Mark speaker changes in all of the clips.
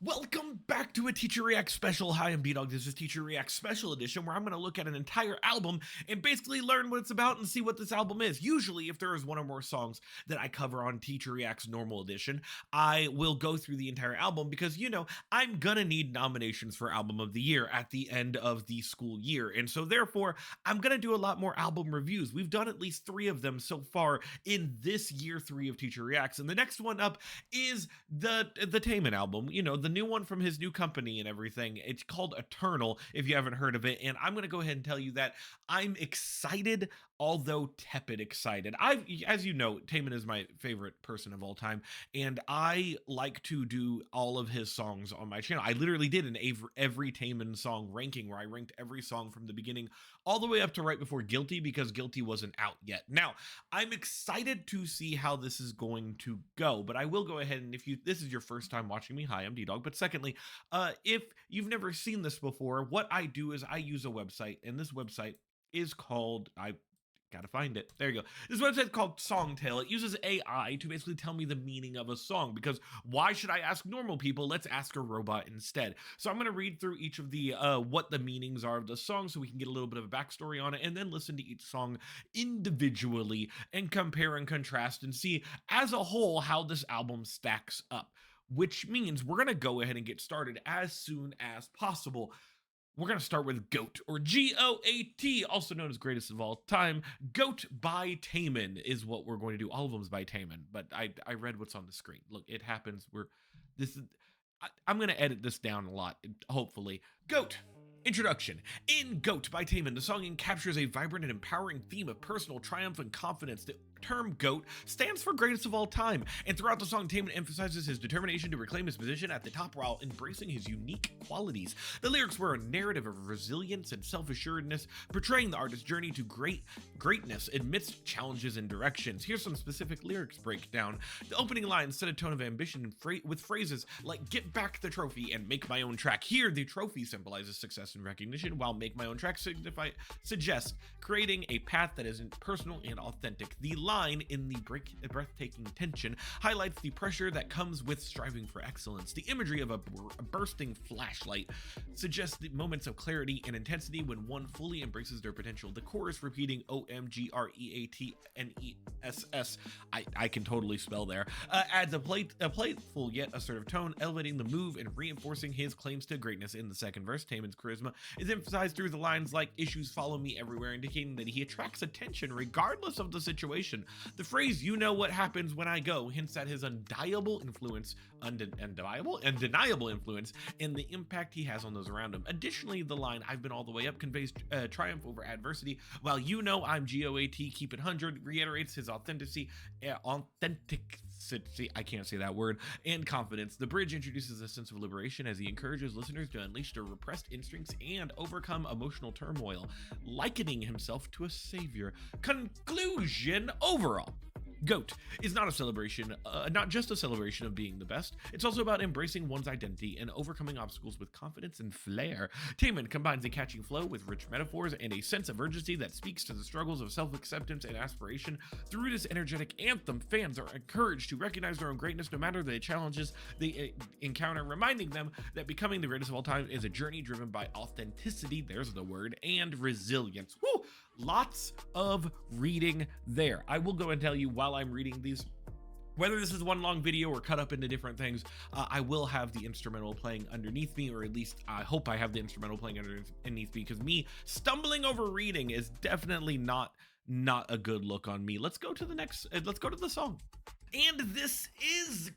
Speaker 1: Welcome back to a Teacher React special. Hi, I'm Ddog. This is Teacher React special edition where I'm going to look at an entire album and basically learn what it's about and see what this album is. Usually, if there is one or more songs that I cover on Teacher React's normal edition, I will go through the entire album because, I'm going to need nominations for Album of the Year at the end of the school year. And so therefore, I'm going to do a lot more album reviews. We've done at least 3 of them so far in this year 3 of Teacher Reacts. And the next one up is the Taemin album, the new one from his new company and everything. It's called Eternal, if you haven't heard of it. And I'm going to go ahead and tell you that I'm excited, although tepid excited. As you know, Taemin is my favorite person of all time, and I like to do all of his songs on my channel. I literally did an every Taemin song ranking where I ranked every song from the beginning all the way up to right before Guilty, because Guilty wasn't out yet. Now, I'm excited to see how this is going to go, but I will go ahead and, if this is your first time watching me, hi, I'm Ddog. But secondly, if you've never seen this before, what I do is I use a website, and this website is called, I gotta find it. There you go. This website is called Songtail. It uses AI to basically tell me the meaning of a song, because why should I ask normal people? Let's ask a robot instead. So I'm going to read through each of the what the meanings are of the song so we can get a little bit of a backstory on it, and then listen to each song individually and compare and contrast and see as a whole how this album stacks up, which means we're going to go ahead and get started as soon as possible. We're going to start with G.O.A.T, or G.O.A.T, also known as Greatest of All Time. G.O.A.T by Taemin is what we're going to do. All of them's by Taemin, but I read what's on the screen. Look, it happens. I'm going to edit this down a lot, hopefully. G.O.A.T. Introduction. In G.O.A.T by Taemin, the song captures a vibrant and empowering theme of personal triumph and confidence. The term G.O.A.T stands for greatest of all time, and throughout the song, Taemin emphasizes his determination to reclaim his position at the top while embracing his unique qualities. The lyrics were a narrative of resilience and self-assuredness, portraying the artist's journey to greatness amidst challenges and directions. Here's some specific lyrics breakdown. The opening lines set a tone of ambition with phrases like "get back the trophy" and "make my own track." Here, the trophy symbolizes success and recognition, while "make my own track" suggests creating a path that is personal and authentic. The line in the breathtaking tension highlights the pressure that comes with striving for excellence. The imagery of a bursting flashlight suggests the moments of clarity and intensity when one fully embraces their potential. The chorus repeating OMGREATNESS, I can totally spell there, adds a playful yet assertive tone, elevating the move and reinforcing his claims to greatness. In the second verse, Taemin's charisma is emphasized through the lines like "issues follow me everywhere," indicating that he attracts attention regardless of the situation. The phrase "you know what happens when I go" hints at his undeniable influence and the impact he has on those around him. Additionally, the line "I've been all the way up" conveys triumph over adversity, while I'm G.O.A.T, keep it 100 reiterates his authenticity, I can't say that word, and confidence. The bridge introduces a sense of liberation as he encourages listeners to unleash their repressed instincts and overcome emotional turmoil, likening himself to a savior. Conclusion: overall, G.O.A.T is not just a celebration of being the best, it's also about embracing one's identity and overcoming obstacles with confidence and flair. Taemin combines a catching flow with rich metaphors and a sense of urgency that speaks to the struggles of self-acceptance and aspiration. Through this energetic anthem, fans are encouraged to recognize their own greatness no matter the challenges they encounter, reminding them that becoming the greatest of all time is a journey driven by authenticity, there's the word, and resilience. Woo! Lots of reading there. I will go and tell you while I'm reading these, whether this is one long video or cut up into different things, I will have the instrumental playing underneath me, or at least I hope I have the instrumental playing underneath me, because me stumbling over reading is definitely not a good look on me. Let's go to the next, let's go to the song. And this is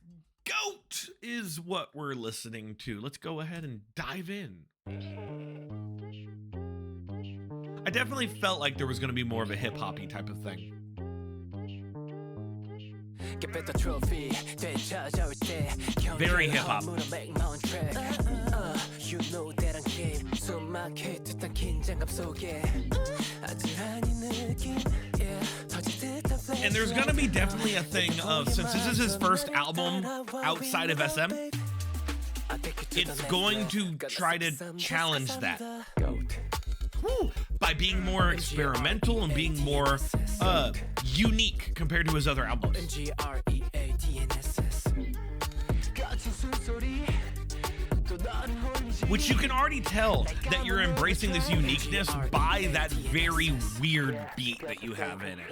Speaker 1: G.O.A.T is what we're listening to. Let's go ahead and dive in. I definitely felt like there was going to be more of a hip-hoppy type of thing. Very hip-hop. And there's going to be definitely a thing of, since this is his first album outside of SM, it's going to try to challenge that. By being more experimental and being more unique compared to his other albums. which you can already tell that you're embracing this uniqueness by that very weird beat that you have in it.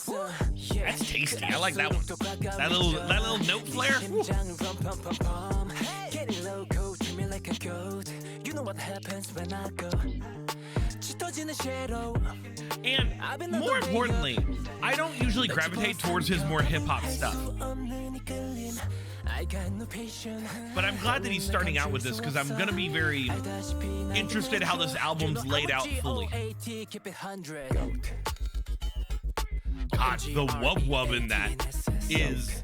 Speaker 1: Ooh. That's tasty. I like that one. That little note flare. And more importantly, I don't usually gravitate towards his more hip-hop stuff. But I'm glad that he's starting out with this because I'm going to be very interested how this album's laid out fully. God, the wub wub in that is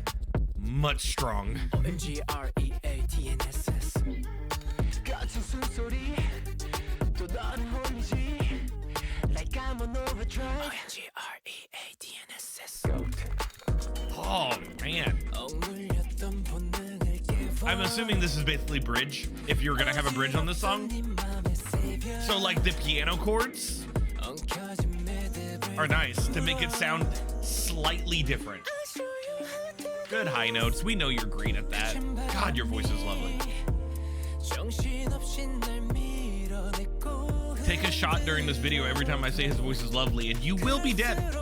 Speaker 1: much strong. Oh man. I'm assuming this is basically bridge, if you're gonna have a bridge on this song. So like the piano chords are nice to make it sound slightly different. Good high notes. We know you're great at that. God, your voice is lovely. Take a shot during this video every time I say his voice is lovely, and you will be dead.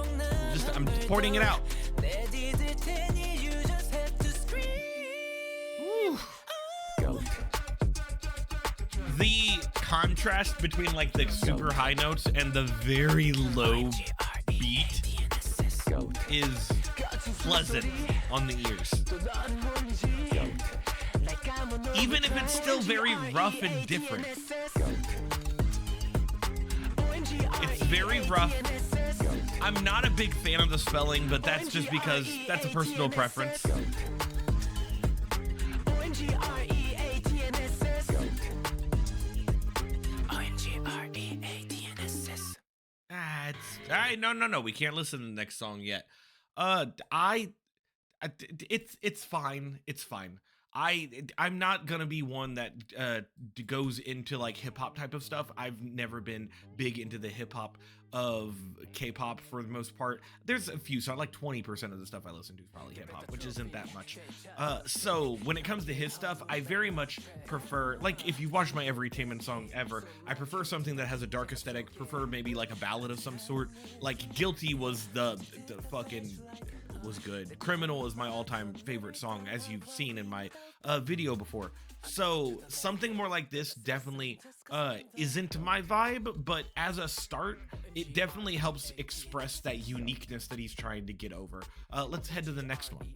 Speaker 1: I'm pointing it out. Woo. The contrast between like the super high notes and the very low beat is pleasant on the ears. Even if it's still very rough and different. It's very rough. I'm not a big fan of the spelling, but that's just because that's a personal preference. No, we can't listen to the next song yet. It's fine. It's fine. I'm not gonna be one that goes into like hip hop type of stuff. I've never been big into the hip hop of K-pop for the most part. There's a few, so like 20% of the stuff I listen to is probably hip hop, which isn't that much. So when it comes to his stuff, I very much prefer, like if you've watched my every Taemin song ever, I prefer something that has a dark aesthetic, prefer maybe like a ballad of some sort. Like Guilty was the fucking was good. Criminal is my all-time favorite song, as you've seen in my video before. So something more like this definitely isn't my vibe, but as a start, it definitely helps express that uniqueness that he's trying to get over. Let's head to the next one.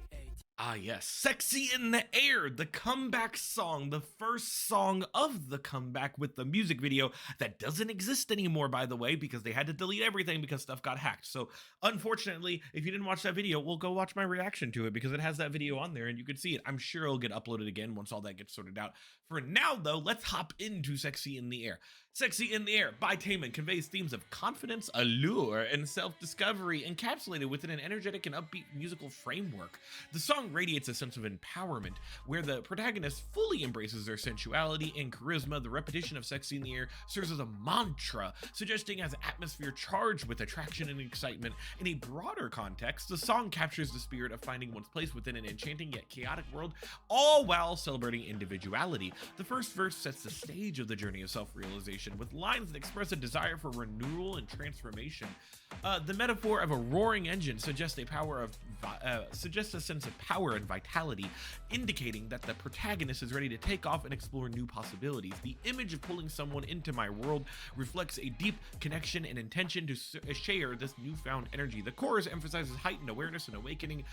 Speaker 1: Ah yes, Sexy in the Air, the comeback song, the first song of the comeback with the music video that doesn't exist anymore, by the way, because they had to delete everything because stuff got hacked. So unfortunately, if you didn't watch that video, we'll go watch my reaction to it because it has that video on there and you can see it. I'm sure it'll get uploaded again once all that gets sorted out. For now though, let's hop into Sexy in the Air. Sexy in the Air by Taemin conveys themes of confidence, allure, and self-discovery encapsulated within an energetic and upbeat musical framework. The song radiates a sense of empowerment, where the protagonist fully embraces their sensuality and charisma. The repetition of Sexy in the Air serves as a mantra, suggesting an atmosphere charged with attraction and excitement. In a broader context, the song captures the spirit of finding one's place within an enchanting yet chaotic world, all while celebrating individuality. The first verse sets the stage of the journey of self-realization, with lines that express a desire for renewal and transformation. The metaphor of a roaring engine suggests a sense of power and vitality, indicating that the protagonist is ready to take off and explore new possibilities. The image of pulling someone into my world reflects a deep connection and intention to share this newfound energy. The chorus emphasizes heightened awareness and awakening,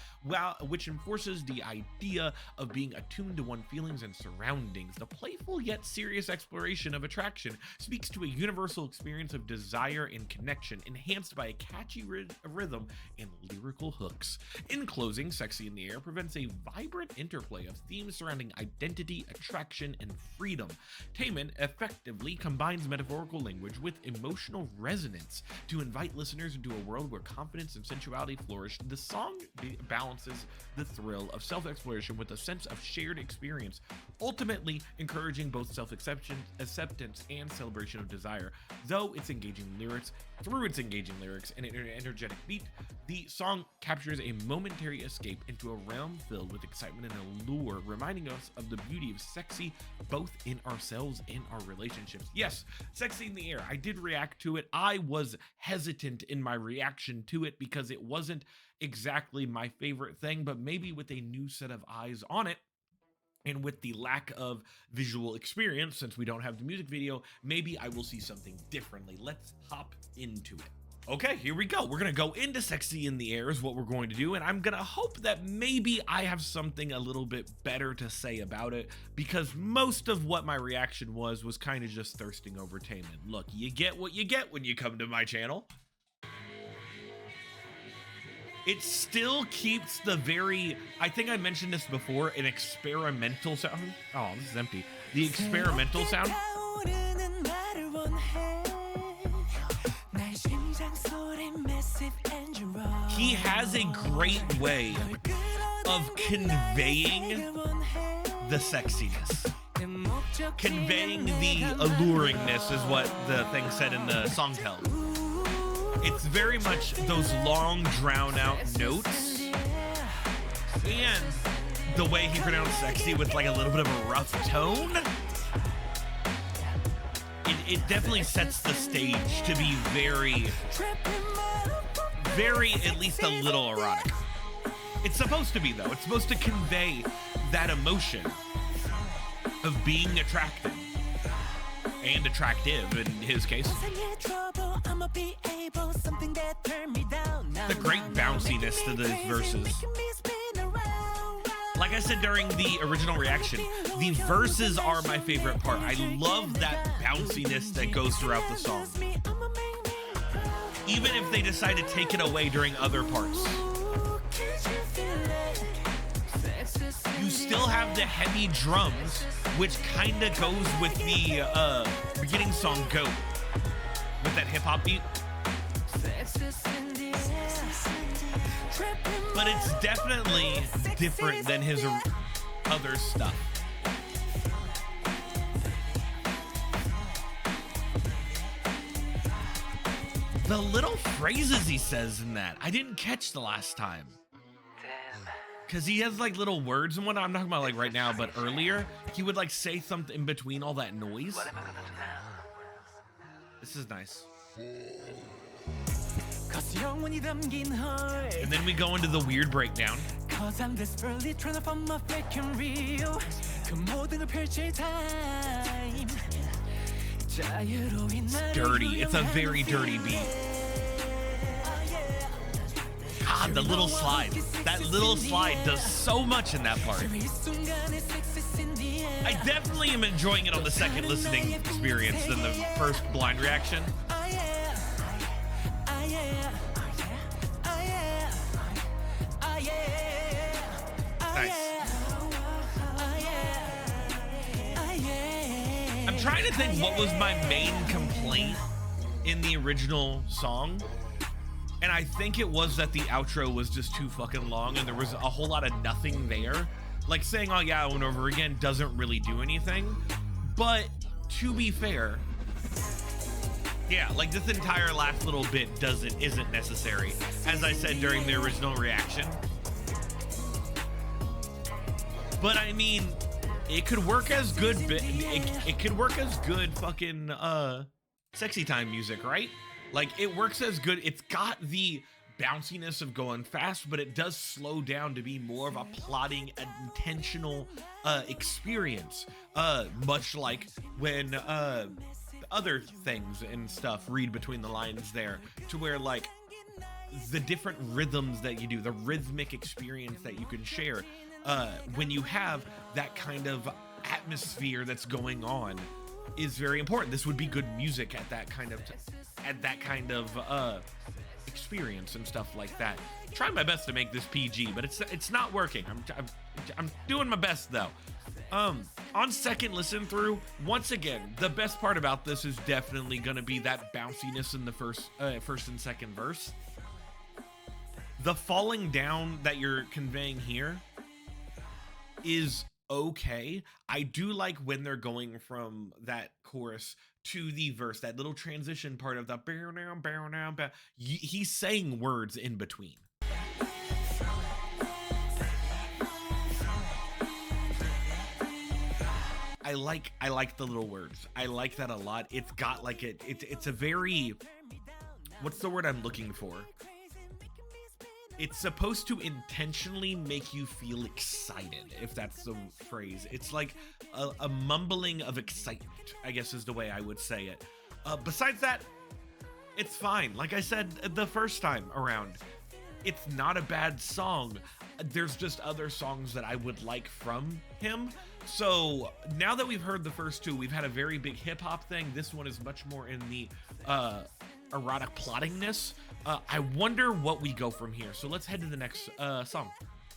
Speaker 1: which enforces the idea of being attuned to one's feelings and surroundings. The playful yet serious exploration of attraction speaks to a universal experience of desire and connection, enhanced by a catchy rhythm and lyrical hooks. In closing, Sexy in the Air represents a vibrant interplay of themes surrounding identity, attraction, and freedom. Taemin effectively combines metaphorical language with emotional resonance to invite listeners into a world where confidence and sensuality flourish. The song balances the thrill of self-exploration with a sense of shared experience, ultimately encouraging both self-acceptance and celebration of desire. Through its engaging lyrics and an energetic beat, the song captures a momentary escape into a realm filled with excitement and allure, reminding us of the beauty of sexy both in ourselves and our relationships. Yes, Sexy in the Air. I did react to it. I was hesitant in my reaction to it because it wasn't exactly my favorite thing, but maybe with a new set of eyes on it, and with the lack of visual experience, since we don't have the music video, maybe I will see something differently. Let's hop into it. Okay, here we go. We're gonna go into Sexy in the Air is what we're going to do, and I'm gonna hope that maybe I have something a little bit better to say about it, because most of what my reaction was kind of just thirsting over Taemin. Look, you get what you get when you come to my channel. It still keeps the very, I think I mentioned this before, an experimental sound. Oh, this is empty. The experimental sound. He has a great way of conveying the sexiness. Conveying the alluringness is what the thing said in the song tell. It's very much those long, drawn-out notes, and the way he pronounced sexy with like a little bit of a rough tone. It definitely sets the stage to be very, at least a little erotic. It's supposed to be, though. It's supposed to convey that emotion of being attractive. And attractive in his case. The great bounciness to those verses. Like I said during the original reaction, the verses are my favorite part. I love that bounciness that goes throughout the song. Even if they decide to take it away during other parts. You still have the heavy drums, which kind of goes with the beginning song G.O.A.T, with that hip-hop beat. But it's definitely different than his other stuff. The little phrases he says in that, I didn't catch the last time. Because he has like little words and whatnot. I'm not talking about like right now, but earlier he would like say something in between all that noise. This is nice. And then we go into the weird breakdown. It's dirty. It's a very dirty beat. God, the little slide. That little slide does so much in that part. I definitely am enjoying it on the second listening experience than the first blind reaction. Nice. I'm trying to think what was my main complaint in the original song. And I think it was that the outro was just too fucking long and there was a whole lot of nothing there. Like saying, oh yeah, over and over again doesn't really do anything. But to be fair, yeah, like this entire last little bit isn't necessary. As I said during the original reaction. But I mean, it could work as good, it could work as good fucking sexy time music, right? Like, it works as good. It's got the bounciness of going fast, but it does slow down to be more of a plotting, intentional experience. Much like when other things and stuff read between the lines there, to where, like, the different rhythms that you do, the rhythmic experience that you can share, when you have that kind of atmosphere that's going on, is very important. This would be good music at that kind of experience and stuff like that. Trying my best to make this PG, but it's not working. I'm doing my best though. On second listen through, once again, the best part about this is definitely gonna be that bounciness in the first and second verse. The falling down that you're conveying here is okay. I do like when they're going from that chorus to the verse, that little transition part of the bow down, bow down, bow. He's saying words in between. I like the little words. I like that a lot. It's got like it's a very, what's the word I'm looking for? It's supposed to intentionally make you feel excited, if that's the phrase. It's like a mumbling of excitement, I guess is the way I would say it. Besides that, it's fine. Like I said the first time around, it's not a bad song. There's just other songs that I would like from him. So now that we've heard the first two, we've had a very big hip hop thing. This one is much more in the erotic plottingness. I wonder what we go from here. So let's head to the next song.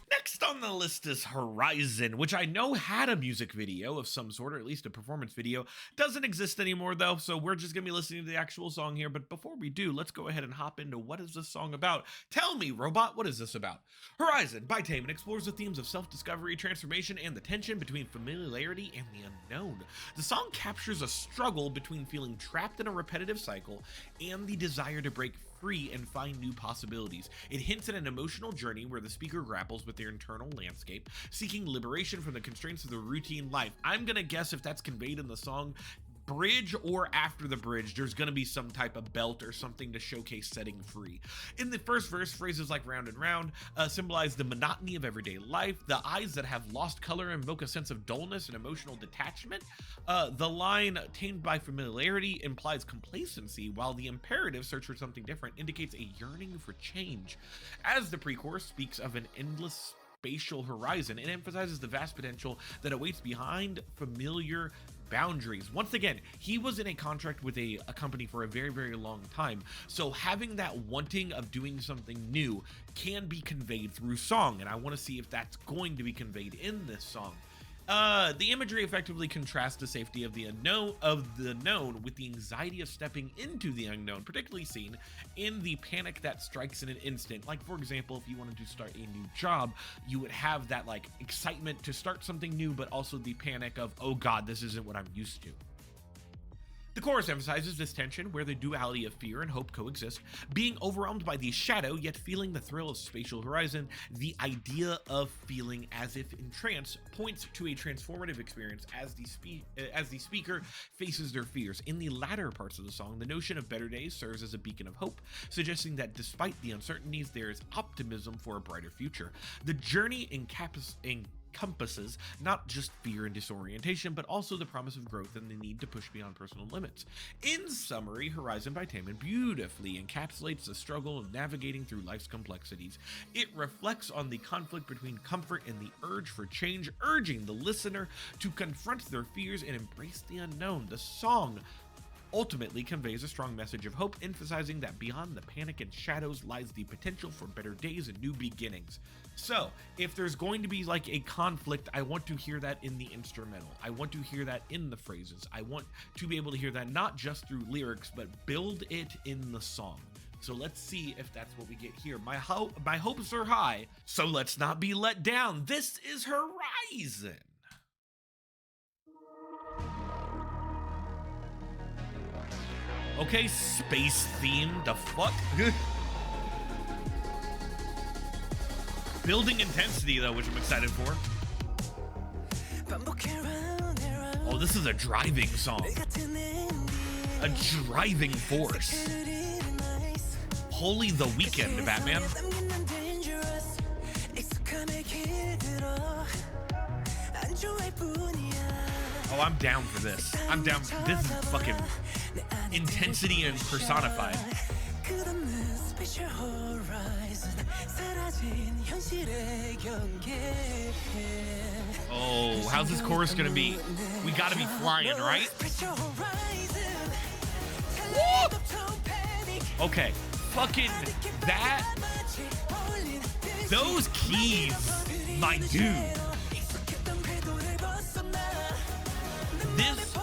Speaker 1: Next on the list is Horizon, which I know had a music video of some sort, or at least a performance video. Doesn't exist anymore though, so we're just gonna be listening to the actual song here. But before we do, let's go ahead and hop into what is this song about. Tell me, robot, what is this about? Horizon by Taemin explores the themes of self-discovery, transformation, and the tension between familiarity and the unknown. The song captures a struggle between feeling trapped in a repetitive cycle and the desire to break free and find new possibilities. It hints at an emotional journey where the speaker grapples with their internal landscape, seeking liberation from the constraints of the routine life. I'm gonna guess if that's conveyed in the song bridge or after the bridge, there's gonna be some type of belt or something to showcase setting free. In the first verse, phrases like round and round symbolize the monotony of everyday life. The eyes that have lost color invoke a sense of dullness and emotional detachment. The line tamed by familiarity implies complacency, while the imperative search for something different indicates a yearning for change. As the pre-chorus speaks of an endless spatial horizon, it emphasizes the vast potential that awaits behind familiar boundaries. Once again, he was in a contract with a company for a very, very long time, so having that wanting of doing something new can be conveyed through song, and I want to see if that's going to be conveyed in this song. The imagery effectively contrasts the safety of the known with the anxiety of stepping into the unknown, particularly seen in the panic that strikes in an instant. Like, for example, if you wanted to start a new job, you would have that like excitement to start something new, but also the panic of, oh God, this isn't what I'm used to. The chorus emphasizes this tension where the duality of fear and hope coexist, being overwhelmed by the shadow yet feeling the thrill of spatial horizon. The idea of feeling as if in trance points to a transformative experience as the speaker faces their fears. In the latter parts of the song, the notion of better days serves as a beacon of hope, suggesting that despite the uncertainties, there is optimism for a brighter future. The journey encompasses not just fear and disorientation, but also the promise of growth and the need to push beyond personal limits. In summary, Horizon by Taemin beautifully encapsulates the struggle of navigating through life's complexities. It reflects on the conflict between comfort and the urge for change, urging the listener to confront their fears and embrace the unknown. The song ultimately conveys a strong message of hope, emphasizing that beyond the panic and shadows lies the potential for better days and new beginnings. So, if there's going to be like a conflict, I want to hear that in the instrumental. I want to hear that in the phrases. I want to be able to hear that not just through lyrics, but build it in the song. So let's see if that's what we get here. My hopes are high, so let's not be let down. This is Horizon. Okay, space theme, the fuck? Building intensity though, which I'm excited for. Oh, this is a driving song. A driving force. Holy the weekend, Batman. Oh, I'm down for this. I'm down. This is fucking intensity and personified. Oh, how's this chorus gonna be? We gotta be flying, right? Woo! Okay, fucking that, those keys, my dude. This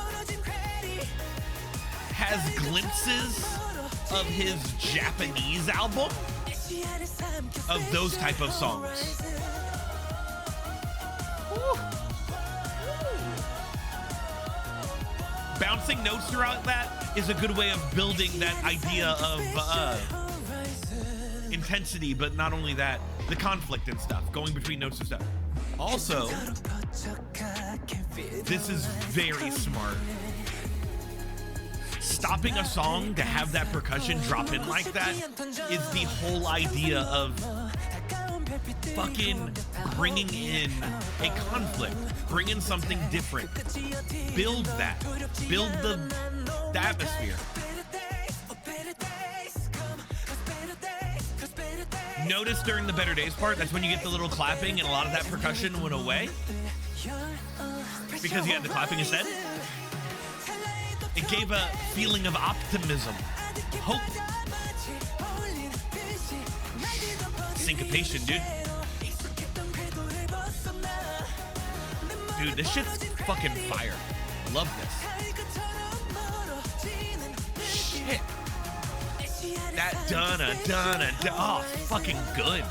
Speaker 1: has glimpses of his Japanese album, of those type of songs. Woo. Bouncing notes throughout that is a good way of building that idea of intensity, but not only that, the conflict and stuff, going between notes and stuff. Also, this is very smart. Stopping a song to have that percussion drop in like that is the whole idea of fucking bringing in a conflict, bring in something different, build that, build the atmosphere. Notice during the Better Days part, that's when you get the little clapping, and a lot of that percussion went away because you had the clapping instead. It gave a feeling of optimism, hope, syncopation, dude. Dude, this shit's fucking fire. Love this. Shit. That oh, fucking good.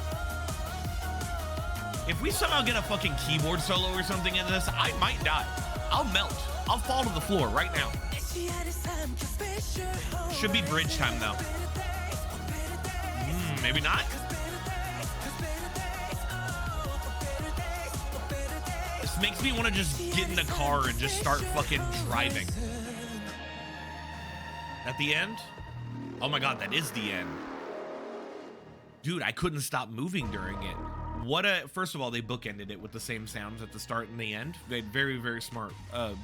Speaker 1: If we somehow get a fucking keyboard solo or something in this, I might die. I'll melt. I'll fall to the floor right now. Should be bridge time though. Maybe not. This makes me want to just get in the car and just start fucking driving. At the end? Oh my god, that is the end. Dude, I couldn't stop moving during it. First of all, they bookended it with the same sounds at the start and the end. They had very, very smart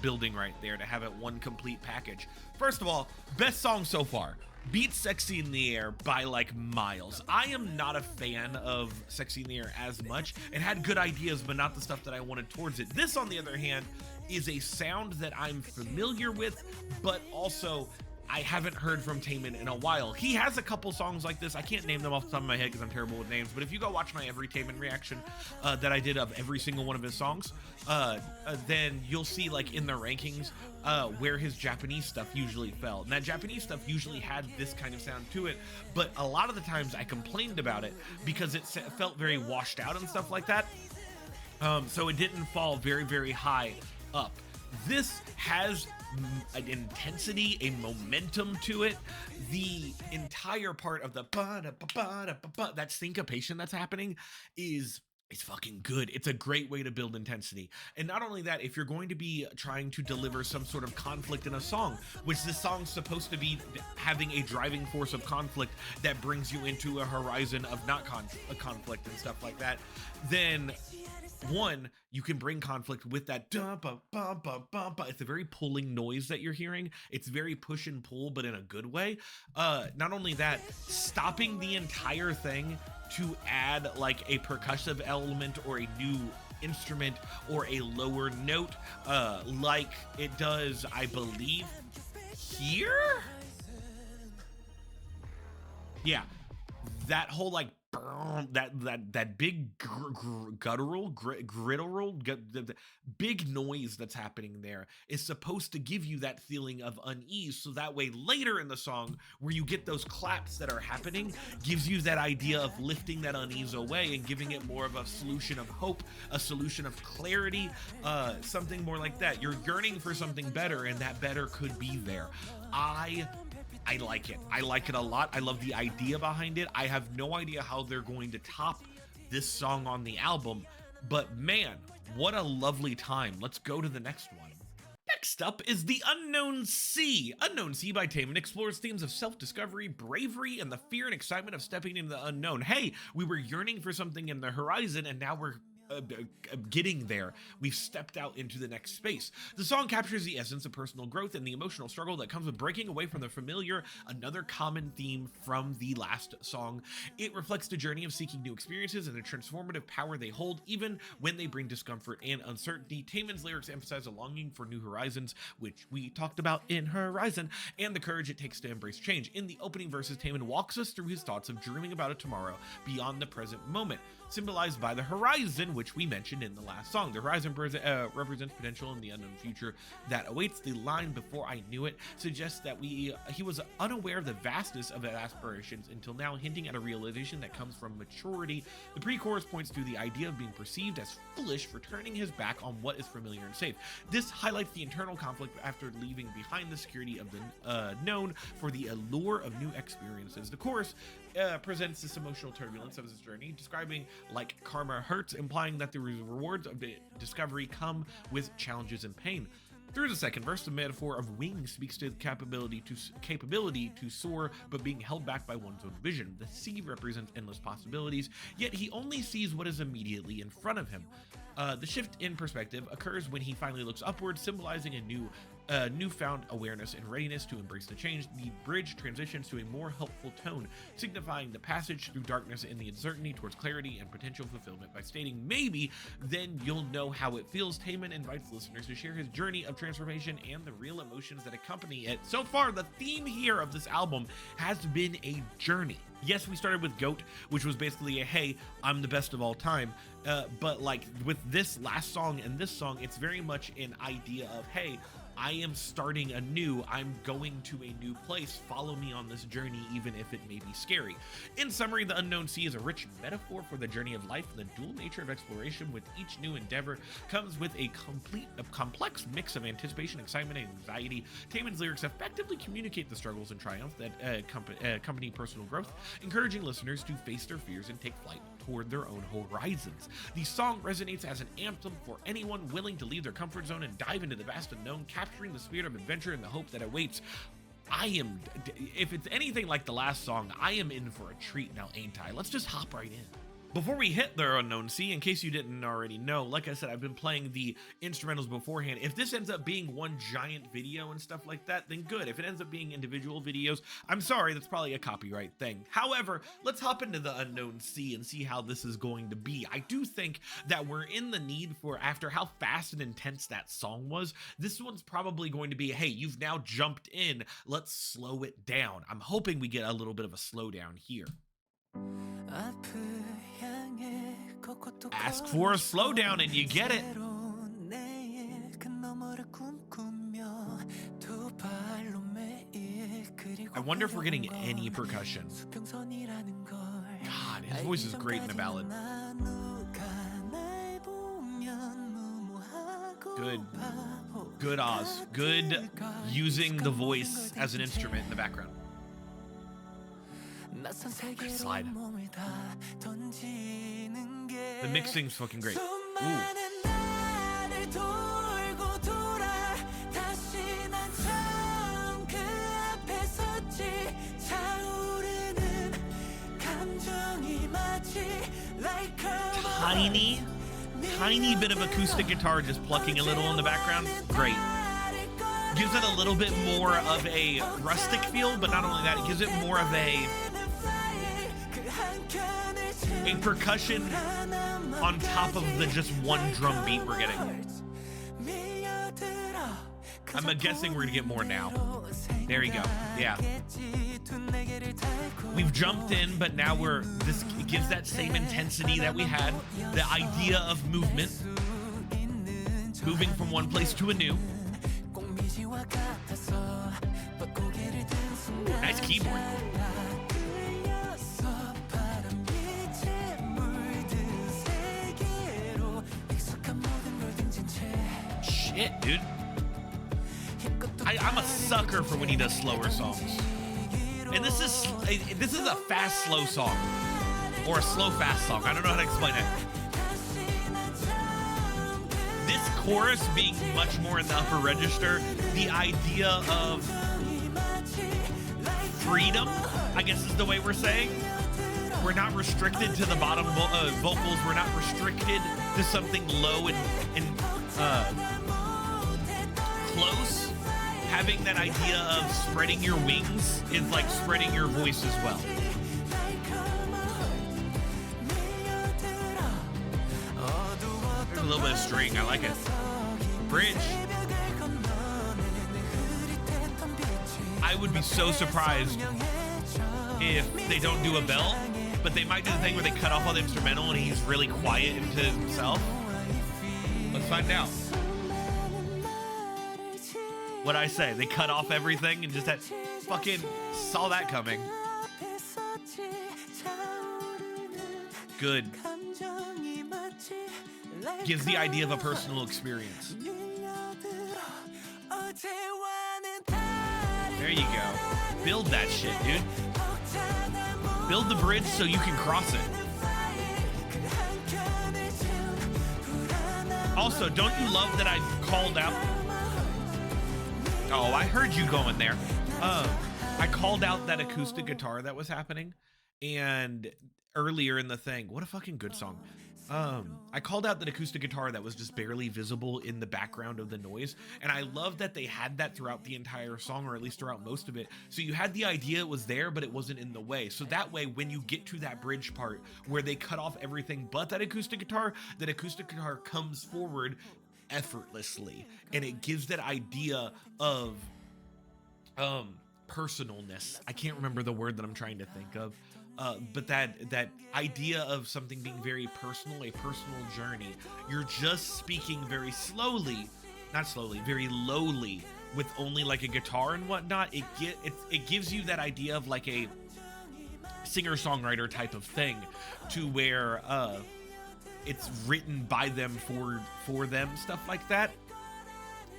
Speaker 1: building right there to have it one complete package. First of all, best song so far. Beats Sexy in the Air by like miles. I am not a fan of Sexy in the Air as much. It had good ideas, but not the stuff that I wanted towards it. This, on the other hand, is a sound that I'm familiar with, but also I haven't heard from Taemin in a while. He has a couple songs like this. I can't name them off the top of my head because I'm terrible with names, but if you go watch my every Taemin reaction that I did of every single one of his songs, then you'll see like in the rankings where his Japanese stuff usually fell. And that Japanese stuff usually had this kind of sound to it, but a lot of the times I complained about it because it felt very washed out and stuff like that. So it didn't fall very, very high up. This has an intensity, a momentum to it. The entire part of the that syncopation that's happening is fucking good. It's a great way to build intensity. And not only that, if you're going to be trying to deliver some sort of conflict in a song, which this song's supposed to be having a driving force of conflict that brings you into a horizon of not a conflict and stuff like that, then one, you can bring conflict with that it's a very pulling noise that you're hearing. It's very push and pull, but in a good way. Not only that, stopping the entire thing to add like a percussive element or a new instrument or a lower note, like it does, I believe, here? Yeah, that whole like that big guttural big noise that's happening there is supposed to give you that feeling of unease, so that way later in the song where you get those claps that are happening gives you that idea of lifting that unease away and giving it more of a solution of hope, a solution of clarity, something more like that. You're yearning for something better, and that better could be there. I like it. I like it a lot. I love the idea behind it. I have no idea how they're going to top this song on the album, but man, what a lovely time. Let's go to the next one. Next up is The Unknown Sea. Unknown Sea by Taemin explores themes of self-discovery, bravery, and the fear and excitement of stepping into the unknown. Hey, we were yearning for something in the horizon, and now we're getting there. We've stepped out into the next space. The song captures the essence of personal growth and the emotional struggle that comes with breaking away from the familiar, another common theme from the last song. It reflects the journey of seeking new experiences and the transformative power they hold, even when they bring discomfort and uncertainty. Taemin's lyrics emphasize a longing for new horizons, which we talked about in Horizon, and the courage it takes to embrace change. In the opening verses, Taemin walks us through his thoughts of dreaming about a tomorrow beyond the present moment, symbolized by the horizon, which we mentioned in the last song. The horizon represents potential in the unknown future that awaits. The line "before I knew it" suggests that he was unaware of the vastness of his aspirations until now, hinting at a realization that comes from maturity. The pre-chorus points to the idea of being perceived as foolish for turning his back on what is familiar and safe. This highlights the internal conflict after leaving behind the security of the known for the allure of new experiences. The chorus presents this emotional turbulence of his journey, describing like karma hurts, implying that the rewards of discovery come with challenges and pain. Through the second verse, the metaphor of wings speaks to the capability to soar, but being held back by one's own vision. The sea represents endless possibilities, yet he only sees what is immediately in front of him. The shift in perspective occurs when he finally looks upward, symbolizing a newfound awareness and readiness to embrace the change. The bridge transitions to a more helpful tone, signifying the passage through darkness and the uncertainty towards clarity and potential fulfillment. By stating "maybe, then you'll know how it feels," Taemin invites listeners to share his journey of transformation and the real emotions that accompany it. So far, the theme here of this album has been a journey. Yes, we started with G.O.A.T, which was basically a "hey, I'm the best of all time," but like with this last song and this song, it's very much an idea of, hey, I am starting anew. I'm going to a new place. Follow me on this journey, even if it may be scary. In summary, The Unknown Sea is a rich metaphor for the journey of life. The dual nature of exploration with each new endeavor comes with a complex mix of anticipation, excitement, and anxiety. Taemin's lyrics effectively communicate the struggles and triumphs that accompany personal growth, encouraging listeners to face their fears and take flight toward their own horizons. The song resonates as an anthem for anyone willing to leave their comfort zone and dive into the vast unknown, capturing the spirit of adventure and the hope that awaits. If it's anything like the last song, I am in for a treat now, ain't I? Let's just hop right in. Before we hit The Unknown Sea, in case you didn't already know, like I said, I've been playing the instrumentals beforehand. If this ends up being one giant video and stuff like that, then good. If it ends up being individual videos, I'm sorry, that's probably a copyright thing. However, let's hop into The Unknown Sea and see how this is going to be. I do think that we're in the need for, after how fast and intense that song was, this one's probably going to be, hey, you've now jumped in, let's slow it down. I'm hoping we get a little bit of a slowdown here. Ask for a slowdown and you get it. I wonder if we're getting any percussion. God, his voice is great in the ballad. Good Oz. Good using the voice as an instrument in the background. Slide. The mixing's fucking great. Ooh. Tiny bit of acoustic guitar just plucking a little in the background. Great. Gives it a little bit more of a rustic feel, but not only that, it gives it more of a percussion on top of the just one drum beat we're getting. I'm guessing we're gonna get more now. There you go. Yeah. We've jumped in, but now this gives that same intensity that we had. The idea of movement. Moving from one place to a new. Nice keyboard. Shit, dude. I'm a sucker for when he does slower songs. And this is a fast, slow song. Or a slow, fast song. I don't know how to explain it. This chorus being much more in the upper register, the idea of freedom, I guess is the way we're saying. We're not restricted to the bottom vocals. We're not restricted to something low and close. Having that idea of spreading your wings is like spreading your voice as well. There's a little bit of string. I like it. Bridge. I would be so surprised if they don't do a bell, but they might do the thing where they cut off all the instrumental and he's really quiet into himself. Let's find out. What'd I say? They cut off everything and just had fucking saw that coming. Good. Gives the idea of a personal experience. There you go. Build that shit, dude. Build the bridge so you can cross it. Also, don't you love that I called out? Oh, I heard you going there. I called out that acoustic guitar that was happening, and earlier in the thing, what a fucking good song. I called out that acoustic guitar that was just barely visible in the background of the noise, and I love that they had that throughout the entire song, or at least throughout most of it. So you had the idea it was there, but it wasn't in the way. So that way, when you get to that bridge part where they cut off everything but that acoustic guitar comes forward effortlessly, and it gives that idea of personalness. I can't remember the word that I'm trying to think of. But that idea of something being very personal, a personal journey. You're just speaking very slowly, not slowly, very lowly, with only like a guitar and whatnot. It gives you that idea of like a singer-songwriter type of thing, to where it's written by them for them, stuff like that.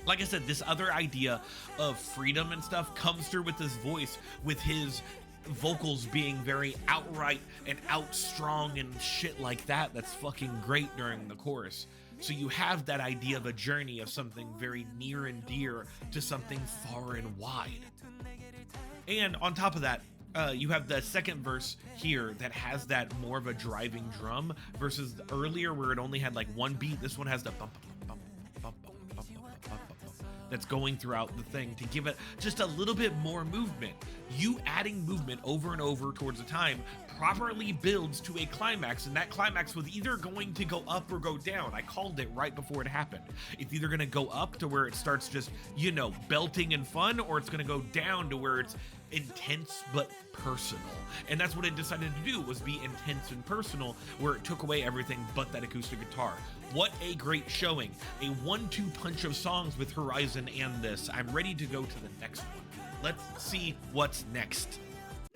Speaker 1: Like I said, this other idea of freedom and stuff comes through with his voice, with his vocals being very outright and out strong and shit like that. That's fucking great during the chorus. So you have that idea of a journey of something very near and dear to something far and wide. And on top of that, you have the second verse here that has that more of a driving drum versus earlier where it only had like one beat. This one has the bump, bump, bump, bump, bump, bump, bump, that's going throughout the thing to give it just a little bit more movement. You adding movement over and over towards a time properly builds to a climax, and that climax was either going to go up or go down. I called it right before it happened. It's either going to go up to where it starts just, you know, belting and fun, or it's going to go down to where it's intense but personal. And that's what it decided to do, was be intense and personal, where it took away everything but that acoustic guitar. What a great showing. A 1-2 punch of songs with Horizon and this. I'm ready to go to the next one. Let's see what's next.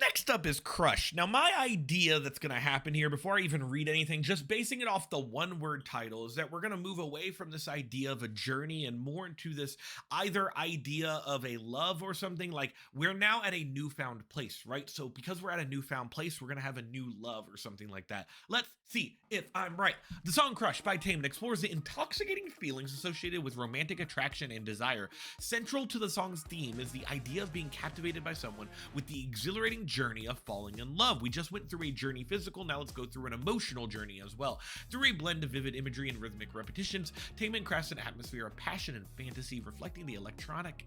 Speaker 1: Next up is Crush. Now, my idea that's going to happen here, before I even read anything, just basing it off the one-word title, is that we're going to move away from this idea of a journey and more into this either idea of a love or something. Like, we're now at a newfound place, right? So because we're at a newfound place, we're going to have a new love or something like that. Let's see if I'm right. The song Crush by Taemin explores the intoxicating feelings associated with romantic attraction and desire. Central to the song's theme is the idea of being captivated by someone with the exhilarating journey of falling in love. We just went through a journey physical, now let's go through an emotional journey as well. Through a blend of vivid imagery and rhythmic repetitions, Taemin crafts an atmosphere of passion and fantasy, reflecting the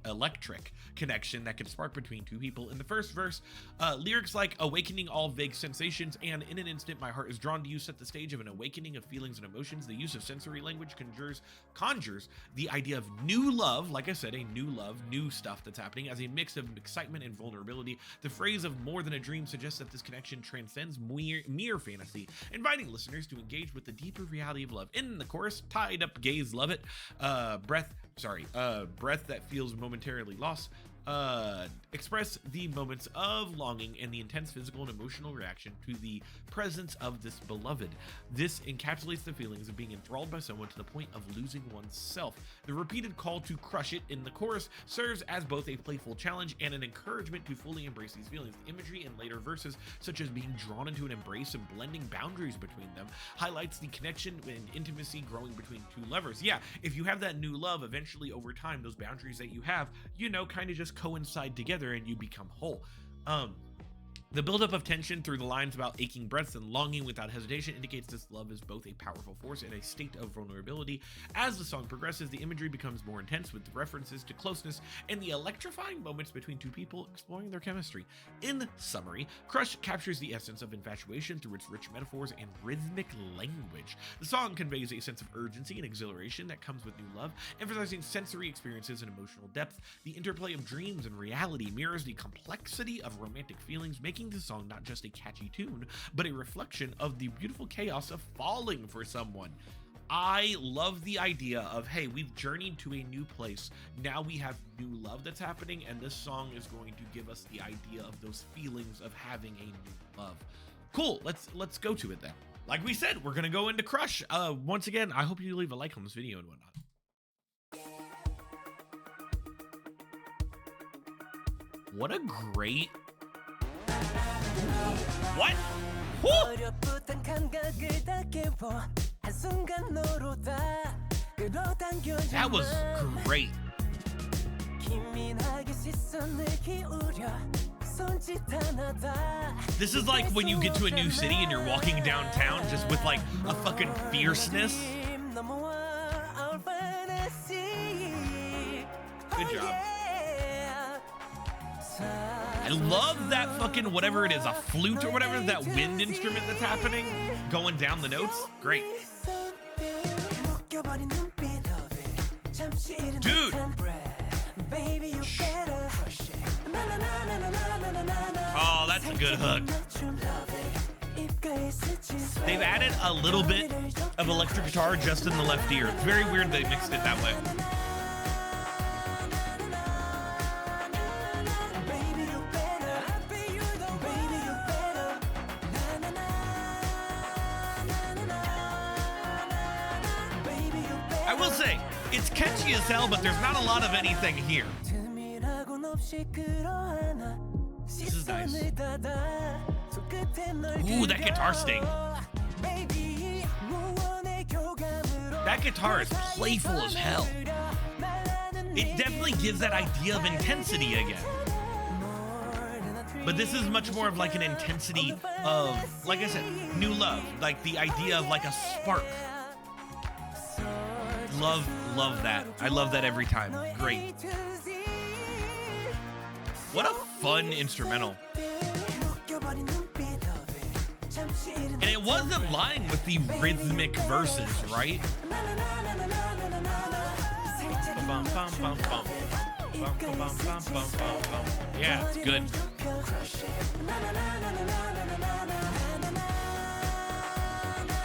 Speaker 1: electric connection that can spark between two people. In the first verse, lyrics like "awakening all vague sensations" and "in an instant my heart is drawn to you" set the stage of an awakening of feelings and emotions. The use of sensory language conjures the idea of new love, like I said, a new love, new stuff that's happening, as a mix of excitement and vulnerability. The phrase of "more than a dream" suggests that this connection transcends mere fantasy, inviting listeners to engage with the deeper reality of love. In the chorus, tied up gaze love it, breath that feels momentarily lost, express the moments of longing and the intense physical and emotional reaction to the presence of this beloved. This encapsulates the feelings of being enthralled by someone to the point of losing oneself. The repeated call to crush it in the chorus serves as both a playful challenge and an encouragement to fully embrace these feelings. The imagery in later verses, such as being drawn into an embrace and blending boundaries between them, highlights the connection and intimacy growing between two lovers. Yeah, if you have that new love, eventually over time, those boundaries that you have, you know, kind of just coincide together and you become whole. The buildup of tension through the lines about aching breaths and longing without hesitation indicates this love is both a powerful force and a state of vulnerability. As the song progresses, the imagery becomes more intense with references to closeness and the electrifying moments between two people exploring their chemistry. In summary, Crush captures the essence of infatuation through its rich metaphors and rhythmic language. The song conveys a sense of urgency and exhilaration that comes with new love, emphasizing sensory experiences and emotional depth. The interplay of dreams and reality mirrors the complexity of romantic feelings, making the song not just a catchy tune, but a reflection of the beautiful chaos of falling for someone. I love the idea of, hey, we've journeyed to a new place. Now we have new love that's happening, and this song is going to give us the idea of those feelings of having a new love. Cool, let's go to it then. Like we said, we're gonna go into Crush. Once again, I hope you leave a like on this video and whatnot. What a great... What? Woo! That was great. This is like when you get to a new city and you're walking downtown just with like a fucking fierceness. Good job. I love that fucking whatever it is, a flute or whatever, that wind instrument that's happening, going down the notes. Great. Dude. Oh, that's a good hook. They've added a little bit of electric guitar just in the left ear. It's very weird they mixed it that way. I will say, it's catchy as hell, but there's not a lot of anything here. This is nice. Ooh, that guitar sting. That guitar is playful as hell. It definitely gives that idea of intensity again. But this is much more of like an intensity of, like I said, new love. Like the idea of like a spark. Love that. I love that every time. Great. What a fun instrumental. And it wasn't lying with the rhythmic verses, right? Yeah, it's good.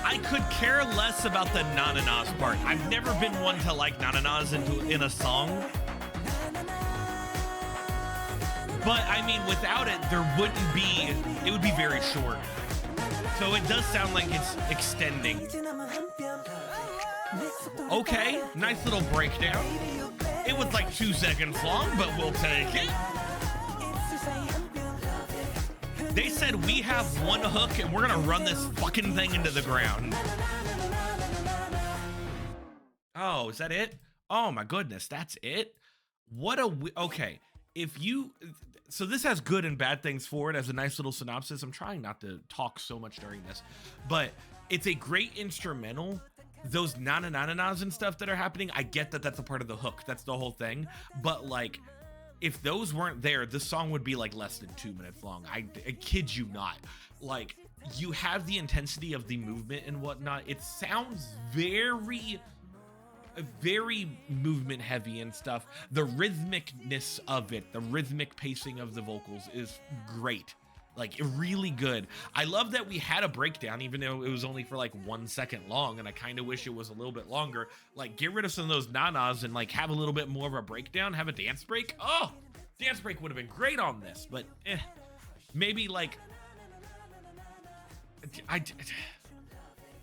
Speaker 1: I could care less about the na-na-nas part. I've never been one to like na-na-nas in a song. But I mean, without it, it would be very short. So it does sound like it's extending. Okay, nice little breakdown. It was like 2 seconds long, but we'll take it. They said we have one hook and we're gonna run this fucking thing into the ground. Oh, is that it? Oh my goodness, that's it? What a, okay. So this has good and bad things for it as a nice little synopsis. I'm trying not to talk so much during this, but it's a great instrumental. Those na-na-na-na-nas and stuff that are happening, I get that that's a part of the hook. That's the whole thing. But like, if those weren't there, this song would be like less than 2 minutes long. I kid you not. Like, you have the intensity of the movement and whatnot. It sounds very movement heavy and stuff. The rhythmicness of it, the rhythmic pacing of the vocals is great. Like, really good. I love that we had a breakdown, even though it was only for like 1 second long, and I kind of wish it was a little bit longer. Like, get rid of some of those nanas and like have a little bit more of a breakdown, have a dance break. Oh, dance break would have been great on this, but maybe like,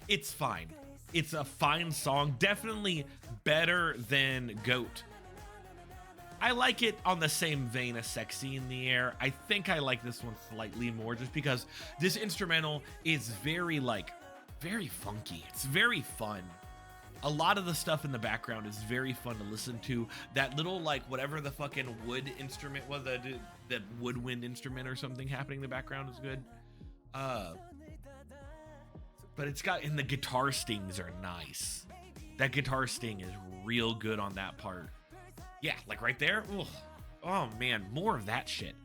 Speaker 1: it's fine. It's a fine song, definitely better than G.O.A.T. I like it on the same vein as Sexy in the Air. I think I like this one slightly more just because this instrumental is very funky. It's very fun. A lot of the stuff in the background is very fun to listen to. That little, like, whatever the fucking wood instrument was, that woodwind instrument or something happening in the background is good. But it's got, and the guitar stings are nice. That guitar sting is real good on that part. Yeah, like right there. Ugh. Oh man, more of that shit.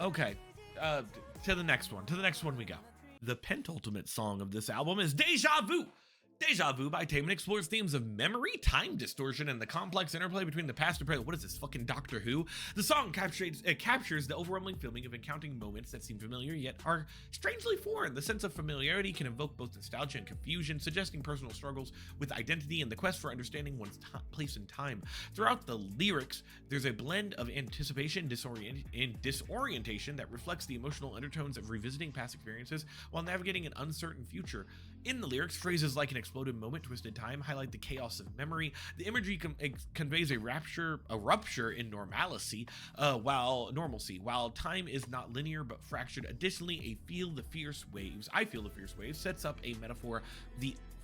Speaker 1: Okay, to the next one. To the next one we go. The penultimate song of this album is Deja Vu. Deja Vu by Taemin explores themes of memory, time distortion, and the complex interplay between the past and present. What is this, fucking Doctor Who? The song captures the overwhelming feeling of encountering moments that seem familiar yet are strangely foreign. The sense of familiarity can evoke both nostalgia and confusion, suggesting personal struggles with identity and the quest for understanding one's place in time. Throughout the lyrics, there's a blend of anticipation and disorientation that reflects the emotional undertones of revisiting past experiences while navigating an uncertain future. In the lyrics, phrases like an exploded moment, twisted time highlight the chaos of memory. The imagery conveys a rupture in normalcy, while time is not linear but fractured. Additionally, I feel the fierce waves sets up a metaphor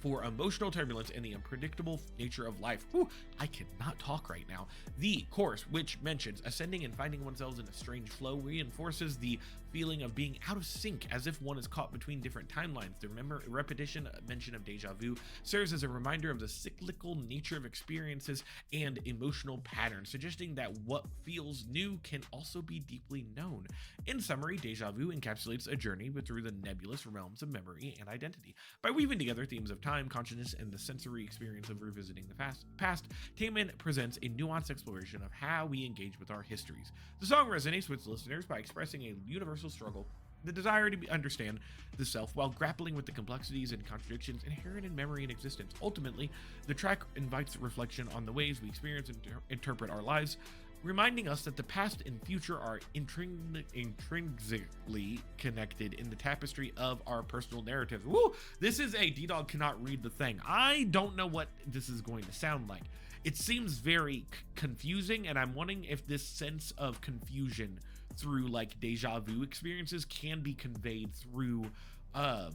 Speaker 1: for emotional turbulence and the unpredictable nature of life. Whew, I cannot talk right now. The chorus, which mentions ascending and finding oneself in a strange flow, reinforces the feeling of being out of sync, as if one is caught between different timelines. The repetition mention of deja vu serves as a reminder of the cyclical nature of experiences and emotional patterns, suggesting that what feels new can also be deeply known. In summary, deja vu encapsulates a journey through the nebulous realms of memory and identity. By weaving together themes of time, consciousness, and the sensory experience of revisiting the past, Taemin presents a nuanced exploration of how we engage with our histories. The song resonates with listeners by expressing a universal struggle, the desire to understand the self while grappling with the complexities and contradictions inherent in memory and existence. Ultimately, the track invites reflection on the ways we experience and interpret our lives, reminding us that the past and future are intrinsically connected in the tapestry of our personal narratives. Woo! This is a Ddog cannot read the thing. I don't know what this is going to sound like. It seems very confusing, and I'm wondering if this sense of confusion through like deja vu experiences can be conveyed through an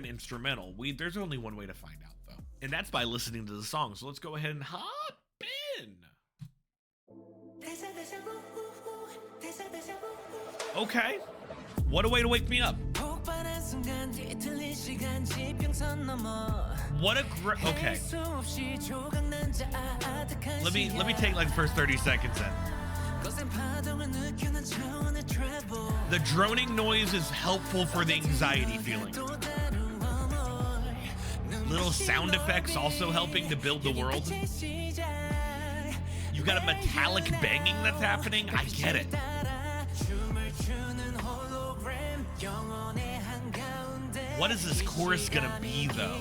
Speaker 1: instrumental. There's only one way to find out though, and that's by listening to the song. So let's go ahead and hop in. Okay, what a way to wake me up. What a great, okay. Let me take like the first 30 seconds in. The droning noise is helpful for the anxiety feeling. Little sound effects also helping to build the world. You've got a metallic banging that's happening. I get it. What is this chorus gonna be though?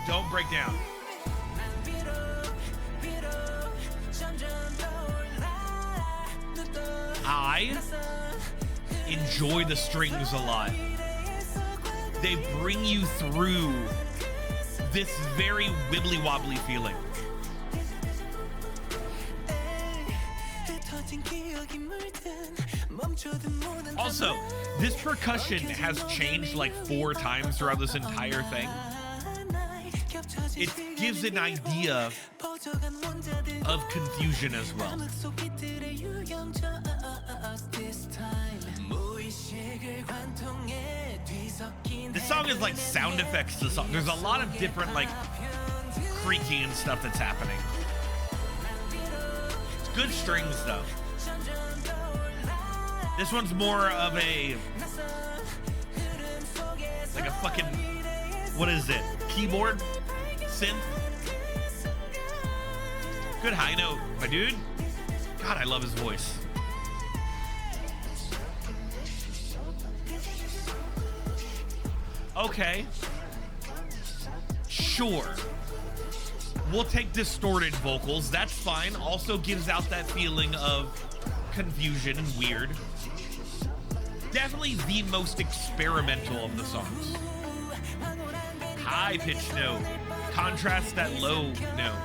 Speaker 1: Don't break down. I enjoy the strings a lot. They bring you through this very wibbly wobbly feeling. Also, this percussion has changed like 4 times throughout this entire thing. It gives an idea of confusion as well. This song is like sound effects to the song. There's a lot of different like creaking and stuff that's happening. It's good strings though. This one's more of a like a fucking, what is it? Keyboard? Synth? Good high note, my dude. God, I love his voice. Okay. Sure. We'll take distorted vocals. That's fine. Also gives out that feeling of confusion and weird. Definitely the most experimental of the songs. High pitched note. Contrast that low note.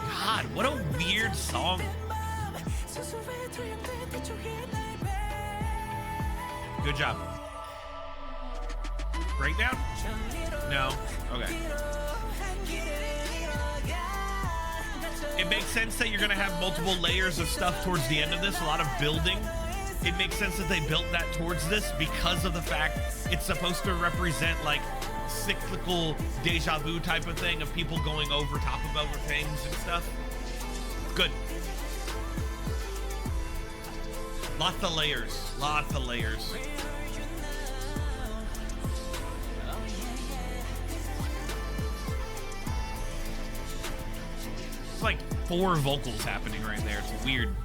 Speaker 1: God, what a weird song. Good job. Breakdown? No? Okay. It makes sense that you're gonna have multiple layers of stuff towards the end of this, a lot of building. It makes sense that they built that towards this because of the fact it's supposed to represent like cyclical deja vu type of thing of people going over top of other things and stuff. Good. Lots of layers, lots of layers. It's like 4 vocals happening right there. It's weird.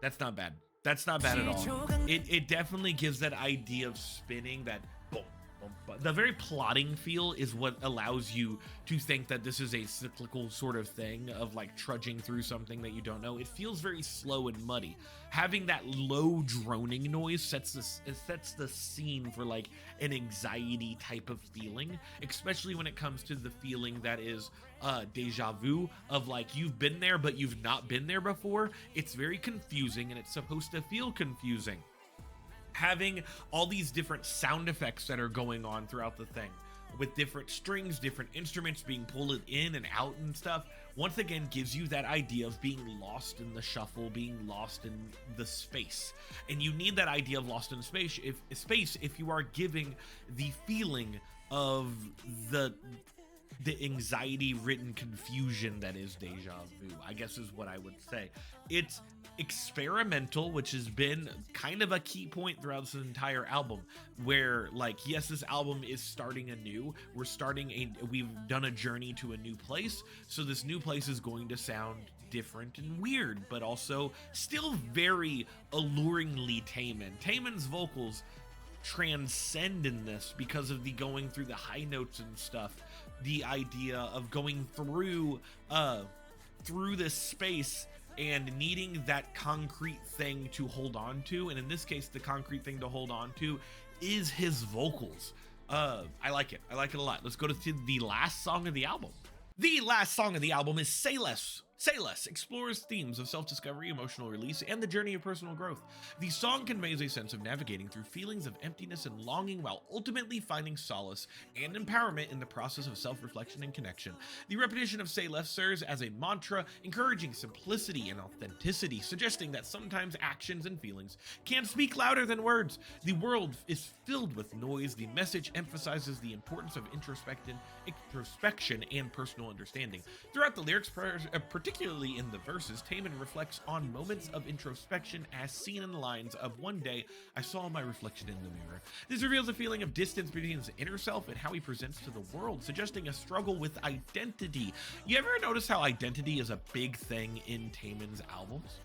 Speaker 1: That's not bad. That's not bad at all. It definitely gives that idea of spinning, that boom, boom, boom. The very plotting feel is what allows you to think that this is a cyclical sort of thing of like trudging through something that you don't know. It feels very slow and muddy. Having that low droning noise sets the scene for like an anxiety type of feeling, especially when it comes to the feeling that is deja vu, of like you've been there but you've not been there before. It's very confusing and it's supposed to feel confusing. Having all these different sound effects that are going on throughout the thing with different strings, different instruments being pulled in and out and stuff, once again gives you that idea of being lost in the shuffle, being lost in the space. And you need that idea of lost in space if you are giving the feeling of the anxiety-ridden confusion that is deja vu, I guess is what I would say. It's experimental, which has been kind of a key point throughout this entire album, where like, yes, this album is starting anew. We've done a journey to a new place, so this new place is going to sound different and weird, but also still very alluringly Taemin. Taemin's vocals transcend in this because of the going through the high notes and stuff, the idea of going through this space and needing that concrete thing to hold on to, and in this case the concrete thing to hold on to is his vocals. I like it a lot. Let's go to the last song of the album. The last song of the album is Say Less. Say Less explores themes of self-discovery, emotional release, and the journey of personal growth. The song conveys a sense of navigating through feelings of emptiness and longing while ultimately finding solace and empowerment in the process of self-reflection and connection. The repetition of Say Less serves as a mantra, encouraging simplicity and authenticity, suggesting that sometimes actions and feelings can speak louder than words. The world is filled with noise. The message emphasizes the importance of introspection and personal understanding. Throughout the lyrics, particularly in the verses, Taemin reflects on moments of introspection as seen in the lines of "One day, I saw my reflection in the mirror." This reveals a feeling of distance between his inner self and how he presents to the world, suggesting a struggle with identity. You ever notice how identity is a big thing in Taemin's albums?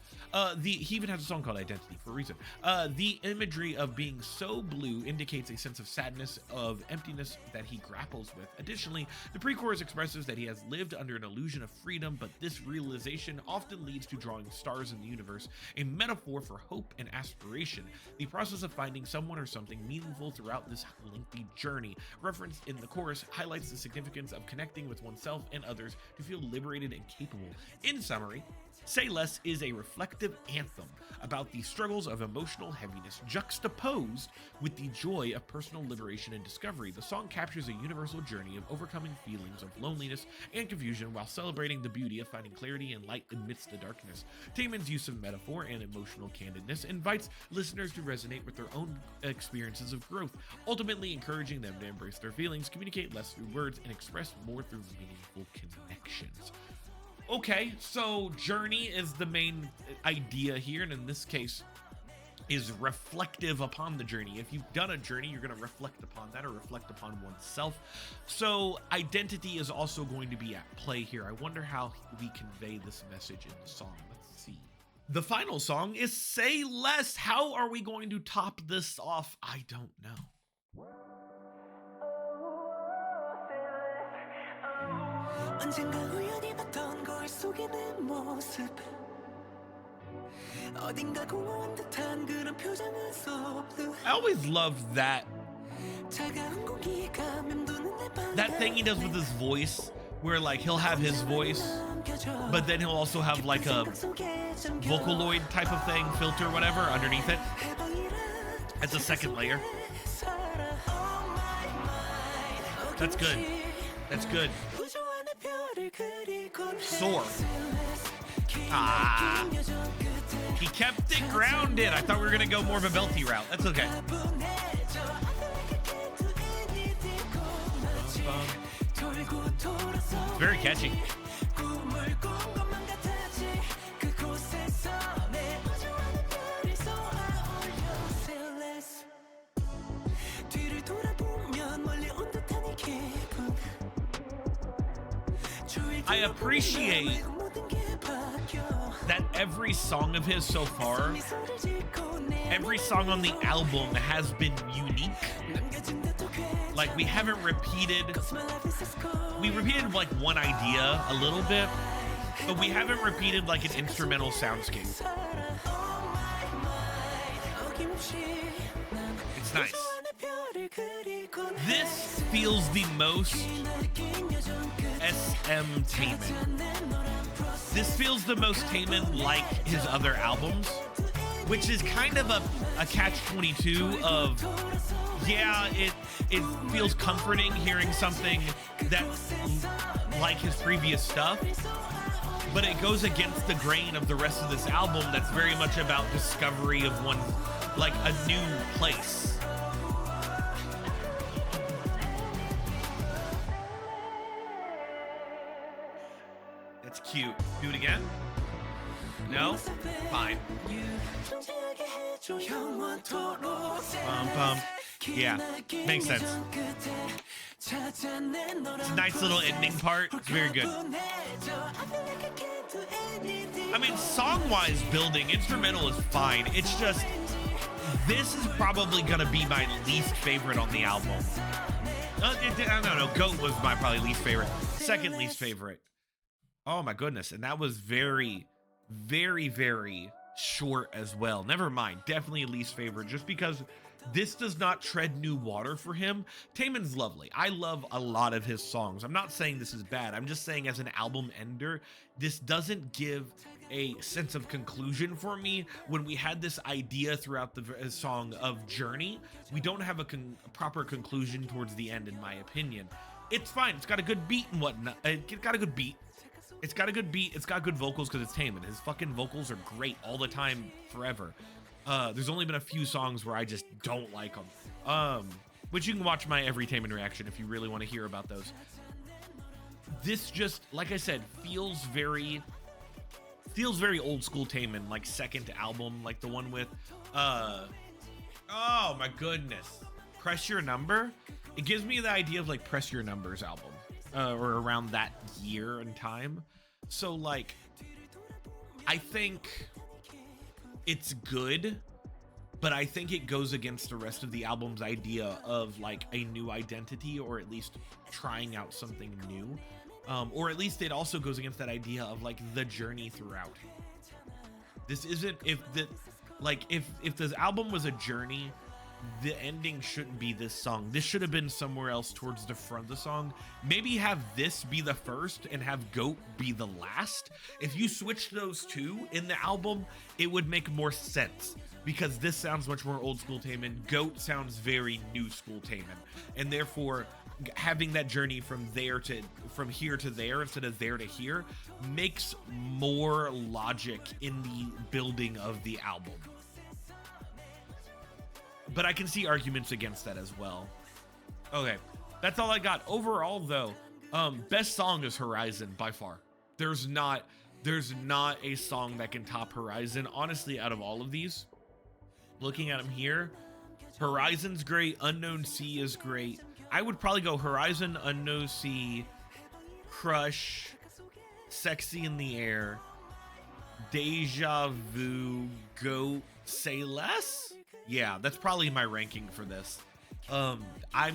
Speaker 1: He even has a song called Identity for a reason. The imagery of being so blue indicates a sense of sadness, of emptiness that he grapples with. Additionally, the pre-chorus expresses that he has lived under an illusion of freedom, but this realization often leads to drawing stars in the universe, a metaphor for hope and aspiration. The process of finding someone or something meaningful throughout this lengthy journey, referenced in the chorus, highlights the significance of connecting with oneself and others to feel liberated and capable. In summary, Say Less is a reflective anthem about the struggles of emotional heaviness juxtaposed with the joy of personal liberation and discovery. The song captures a universal journey of overcoming feelings of loneliness and confusion while celebrating the beauty of finding clarity and light amidst the darkness. Taemin's use of metaphor and emotional candidness invites listeners to resonate with their own experiences of growth, ultimately encouraging them to embrace their feelings, communicate less through words, and express more through meaningful connections. Okay, so journey is the main idea here, and in this case is reflective upon the journey. If you've done a journey, you're going to reflect upon that or reflect upon oneself. So identity is also going to be at play here. I wonder how we convey this message in the song. Let's see. The final song is Say Less. How are we going to top this off? I don't know.
Speaker 2: 언젠가 우연히 봤던 거울 속의 내 모습 어딘가 공허한 듯한 그런 표정은 so blue.
Speaker 1: I always love that
Speaker 2: 차가운 공기가 맴도는 내 방
Speaker 1: that thing he does with his voice, where like he'll have his voice, but then he'll also have like a Vocaloid type of thing, filter, whatever, underneath it. It's a second layer. That's good. That's good. Soar. Ah. He kept it grounded. I thought we were going to go more of a belty route. That's okay. It's very catchy. I appreciate that every song of his so far, every song on the album has been unique. Like, we haven't repeated, we repeated like one idea a little bit, but we haven't repeated like an instrumental soundscape. It's nice. This feels the most SM Taemin. This feels the most Taemin like his other albums, which is kind of a catch-22 of, yeah, it feels comforting hearing something that like his previous stuff, but it goes against the grain of the rest of this album that's very much about discovery of one, like a new place. That's cute. Do it again? No? Fine. Yeah, makes sense. It's a nice little ending part. It's very good. I mean, song-wise, building, instrumental is fine. It's just, this is probably gonna be my least favorite on the album. I don't know, G.O.A.T was my probably least favorite. Second least favorite. Oh my goodness, and that was very, very, very short as well. Never mind, definitely least favorite, just because this does not tread new water for him. Taemin's lovely. I love a lot of his songs. I'm not saying this is bad. I'm just saying as an album ender, this doesn't give a sense of conclusion for me. When we had this idea throughout the song of Journey, we don't have a proper conclusion towards the end, in my opinion. It's fine. It's got a good beat and whatnot. It's got a good beat. It's got a good beat. It's got good vocals because it's Taemin. His fucking vocals are great all the time, forever. There's only been a few songs where I just don't like them. Which you can watch my every Taemin reaction if you really want to hear about those. This just, like I said, feels very old school Taemin, like second album, like the one with, oh my goodness, Press Your Number. It gives me the idea of like Press Your Numbers album, or around that year and time. So like, I think it's good, but I think it goes against the rest of the album's idea of like a new identity, or at least trying out something new. Or at least it also goes against that idea of like the journey throughout. This isn't, if this album was a journey, the ending shouldn't be this song. This should have been somewhere else towards the front of the song. Maybe have this be the first and have G.O.A.T be the last. If you switch those two in the album, it would make more sense, because this sounds much more old school Taemin. G.O.A.T sounds very new school Taemin, and therefore having that journey from here to there instead of there to here makes more logic in the building of the album. But I can see arguments against that as well. Okay, that's all I got. Overall, though, best song is Horizon by far. There's not a song that can top Horizon, honestly, out of all of these. Looking at them here, Horizon's great. Unknown Sea is great. I would probably go Horizon, Unknown Sea, Crush, Sexy in the Air, Deja Vu, G.O.A.T, Say Less. Yeah, that's probably my ranking for this. I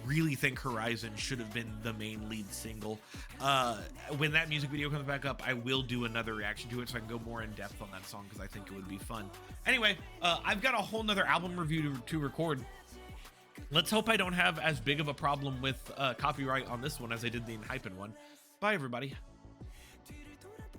Speaker 1: really think Horizon should have been the main lead single. When that music video comes back up, I will do another reaction to it so I can go more in depth on that song, because I think it would be fun. Anyway, I've got a whole nother album review to record. Let's hope I don't have as big of a problem with copyright on this one as I did the Hypin' one. Bye, everybody.